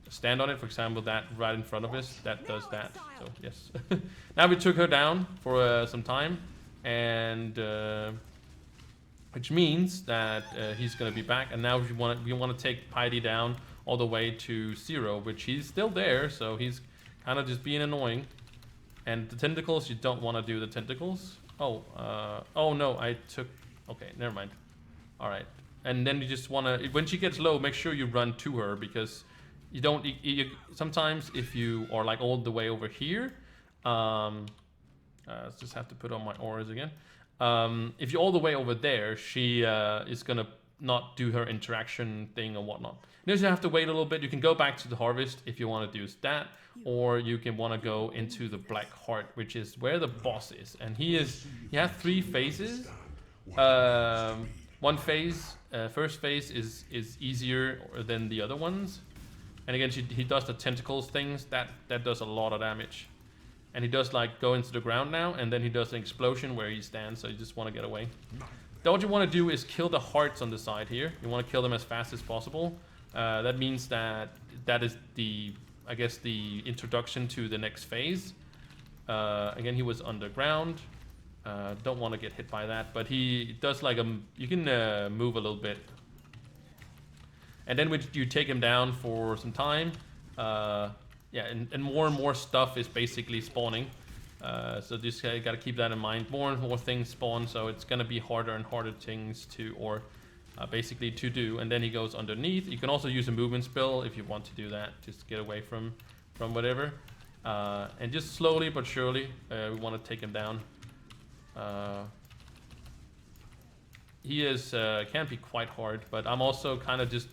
Speaker 1: stand on it. For example, that right in front of us, that does that. So yes. Now we took her down for some time, and which means that he's going to be back. And now we want to take Piety down all the way to 0, which he's still there. So he's kind of just being annoying. And the tentacles, you don't want to do the tentacles. Oh no, I took, okay, never mind. All right, and then you just want to, when she gets low, make sure you run to her, because you don't. Sometimes if you are like all the way over here, just have to put on my auras again. If you're all the way over there, she is gonna not do her interaction thing or whatnot. You just have to wait a little bit. You can go back to the harvest if you want to do that, or you can want to go into the Black Heart, which is where the boss is. And he has 3 phases. One phase, first phase is easier than the other ones. And again, he does the tentacles things that does a lot of damage. And he does like go into the ground now, and then he does an explosion where he stands. So you just want to get away. Then what you want to do is kill the hearts on the side here. You want to kill them as fast as possible. That means that is the, I guess, the introduction to the next phase. Again, he was underground. Don't want to get hit by that, but he does like you can move a little bit. And then you take him down for some time. Yeah, and more stuff is basically spawning. So just gotta keep that in mind. More and more things spawn, so it's gonna be harder and harder things to, basically to do. And then he goes underneath. You can also use a movement spell if you want to do that. Just get away from whatever. And just slowly but surely, we want to take him down. He is can be quite hard, but I'm also kind of just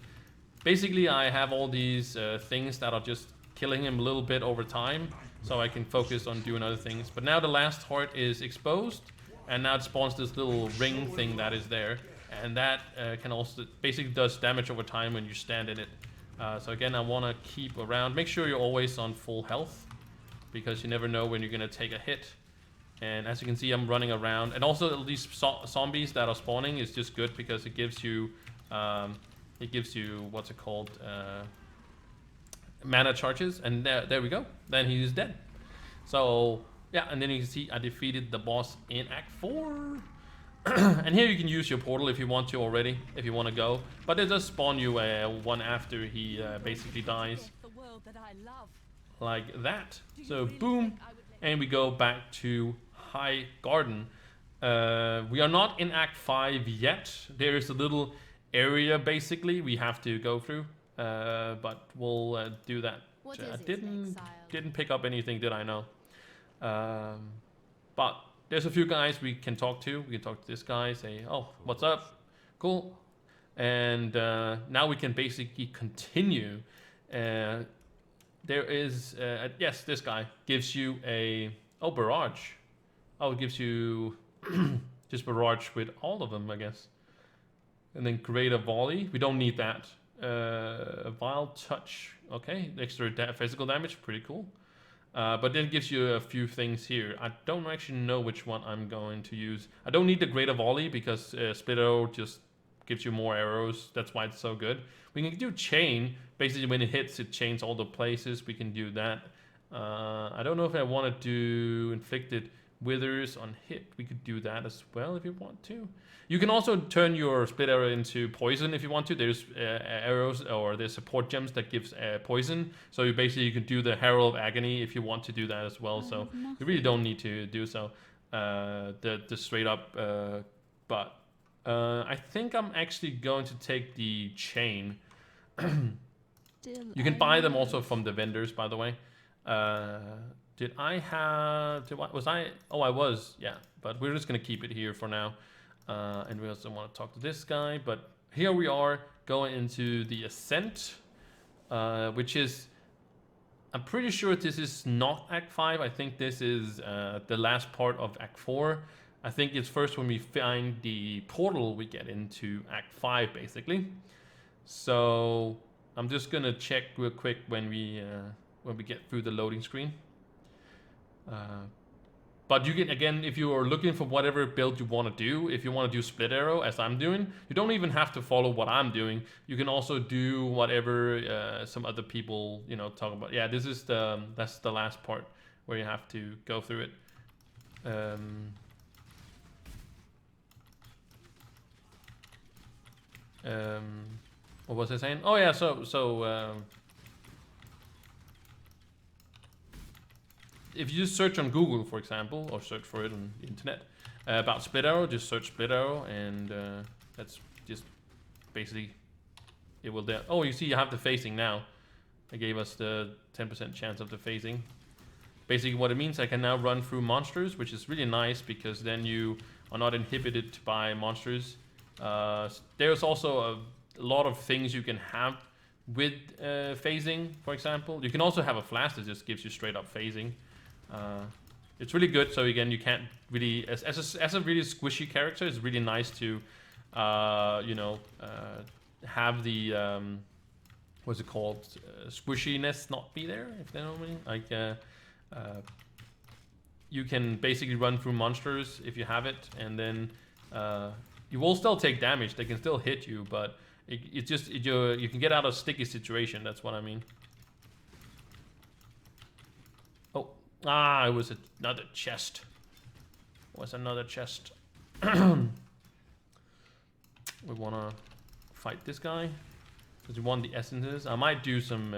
Speaker 1: basically I have all these things that are just killing him a little bit over time, so I can focus on doing other things. But now the last heart is exposed, and now it spawns this little ring thing that is there, and that can also basically does damage over time when you stand in it. So again, I want to keep around. Make sure you're always on full health, because you never know when you're gonna take a hit. And as you can see, I'm running around, and also these zombies that are spawning is just good because it gives you what's it called, mana charges, and there we go. Then he's dead. So yeah, and then you can see I defeated the boss in Act 4. And here you can use your portal if you want to already, if you want to go. But it does spawn you one after he basically dies, like that. So boom, and we go back to High Garden. We are not in Act 5 yet. There is a little area basically we have to go through, but we'll do that. I didn't pick up anything, did I? No. But there's a few guys we can talk to. We can talk to this guy, say, "Oh, what's up? Cool." And now we can basically continue. There is yes, this guy gives you a barrage. Oh, it gives you just barrage with all of them, I guess. And then create a volley. We don't need that. A vile touch. Okay, extra physical damage. Pretty cool. But then it gives you a few things here. I don't actually know which one I'm going to use. I don't need the greater volley because split arrow just gives you more arrows. That's why it's so good. We can do chain. Basically, when it hits, it chains all the places. We can do that. I don't know if I want to do inflicted withers on hit. We could do that as well if you want to. You can also turn your split arrow into poison if you want to. There's arrows, or there's support gems that gives poison. So you can do the Herald of Agony if you want to do that as well. So you really don't need to do so. The straight up. But I think I'm actually going to take the chain. You can buy them also from the vendors, by the way. Did I have? Was I? Oh, I was. Yeah, but we're just gonna keep it here for now. And we also want to talk to this guy. But here we are going into the Ascent, which is, I'm pretty sure this is not Act 5. I think this is the last part of Act 4. I think it's first when we find the portal we get into Act 5, basically. So I'm just gonna check real quick when we get through the loading screen. But you can, again, if you are looking for whatever build you want to do, if you want to do split arrow as I'm doing, you don't even have to follow what I'm doing. You can also do whatever some other people, talk about. Yeah, this is that's the last part where you have to go through it. What was I saying? Oh yeah, so if you just search on Google, for example, or search for it on the internet about split arrow, just search split arrow, and that's just basically it will there. Oh, you see, you have the facing now. It gave us the 10% chance of the phasing. Basically what it means, I can now run through monsters, which is really nice because then you are not inhibited by monsters. There's also a lot of things you can have with phasing, for example. You can also have a flash that just gives you straight up phasing. It's really good, so again, you can't really, as a really squishy character, it's really nice to, have the, what's it called, squishiness not be there, if you know what I mean. Like, you can basically run through monsters if you have it, and then you will still take damage. They can still hit you, but you can get out of sticky situation. That's what I mean. Oh, it was another chest. It was another chest. We wanna fight this guy because we want the essences. I might do some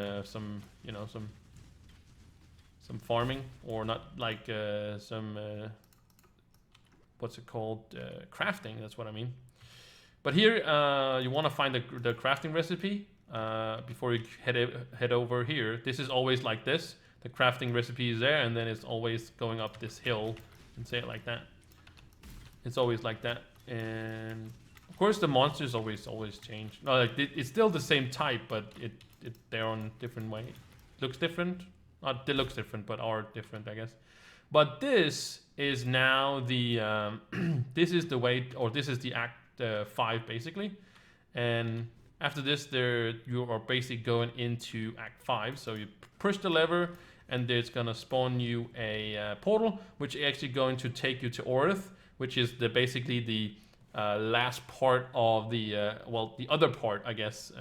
Speaker 1: farming, or not, like some what's it called, crafting. That's what I mean. But here you want to find the crafting recipe before you head over here. This is always like this. The crafting recipe is there, and then it's always going up this hill, and say it like that. It's always like that. And of course the monsters always change. No, like it's still the same type, but they're on different way. Looks different. Not they looks different, but are different, I guess. But this is now the this is the way, or this is the act 5 basically. And after this, you are basically going into act 5. So you push the lever, and it's gonna spawn you a portal, which is actually going to take you to Orith, which is basically the last part of the the other part, I guess.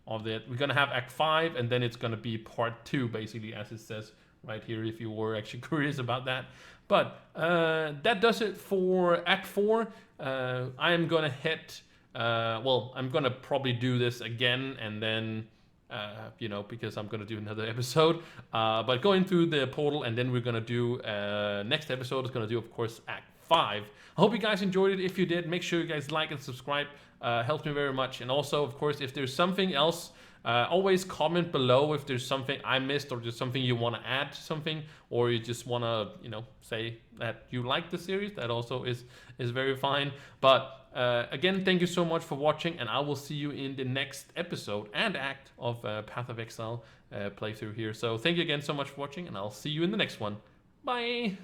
Speaker 1: Of that, we're gonna have act 5, and then it's gonna be part 2, basically, as it says right here, if you were actually curious about that. But that does it for act 4. I am gonna hit I'm gonna probably do this again, and then because I'm gonna do another episode, but going through the portal, and then we're gonna do next episode is gonna do, of course, act 5. I hope you guys enjoyed it. If you did, make sure you guys like and subscribe. Helps me very much. And also, of course, if there's something else, always comment below if there's something I missed, or just something you want to add to something, or you just want to say that you like the series. That also is very fine. But again, thank you so much for watching, and I will see you in the next episode and act of Path of Exile playthrough here. So thank you again so much for watching, and I'll see you in the next one. Bye.